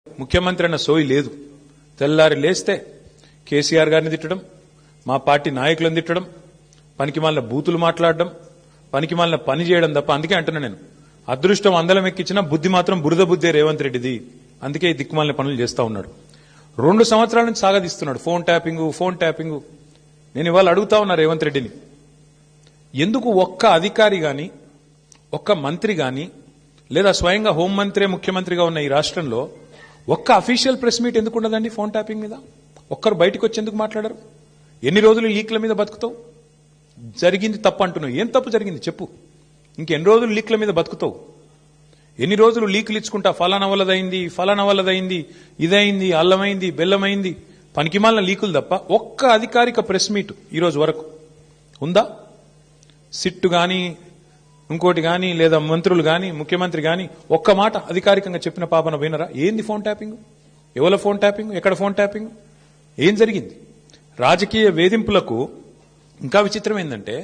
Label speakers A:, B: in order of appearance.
A: ముఖ్యమంత్రి అన్న సోయి లేదు. తెల్లారి లేస్తే కేసీఆర్ గారిని తిట్టడం, మా పార్టీ నాయకులను తిట్టడం, పనికిమాలిన బూతులు మాట్లాడడం, పనికిమాలిన పని చేయడం తప్ప. అందుకే అంటున్నా నేను, అదృష్టం అందలం ఎక్కించినా బుద్ధి మాత్రం బురద బుద్ధే రేవంత్ రెడ్డిది. అందుకే ఈ దిక్కుమాలిన పనులు చేస్తా ఉన్నాడు. 2 సంవత్సరాల నుంచి సాగదీస్తున్నాడు ఫోన్ ట్యాపింగ్. నేను ఇవాళ అడుగుతా ఉన్నా రేవంత్ రెడ్డిని, ఎందుకు ఒక్క అధికారి గాని, ఒక్క మంత్రి గాని, లేదా స్వయంగా హోంమంత్రి ముఖ్యమంత్రిగా ఉన్న ఈ రాష్ట్రంలో ఒక్క అఫీషియల్ ప్రెస్ మీట్ ఎందుకు ఉండదండి ఫోన్ ట్యాపింగ్ మీద? ఒక్కరు బయటకు వచ్చి ఎందుకు మాట్లాడరు? ఎన్ని రోజులు లీక్ల మీద బతుకుతావు? జరిగింది తప్పు అంటున్నావు, ఏం తప్పు జరిగింది చెప్పు. ఇంకెన్ని రోజులు లీక్ల మీద బతుకుతావు? ఎన్ని రోజులు లీకులు ఇచ్చుకుంటా ఫలానా వల్లదైంది, ఇదైంది, అల్లమైంది, బెల్లమైంది, పనికిమాలిన లీకులు తప్ప ఒక్క అధికారిక ప్రెస్ మీట్ ఈరోజు వరకు ఉందా? సిట్టు గాని, ఇంకోటి గాని, లేదా మంత్రులు గాని, ముఖ్యమంత్రి గాని ఒక్క మాట అధికారికంగా చెప్పిన పాపన వినరా? ఏంది ఫోన్ ట్యాపింగ్? ఎవరి ఫోన్ ట్యాపింగ్? ఎక్కడ ఫోన్ ట్యాపింగ్? ఏం జరిగింది? రాజకీయ వేధింపులకు ఇంకా విచిత్రం ఏంటంటే,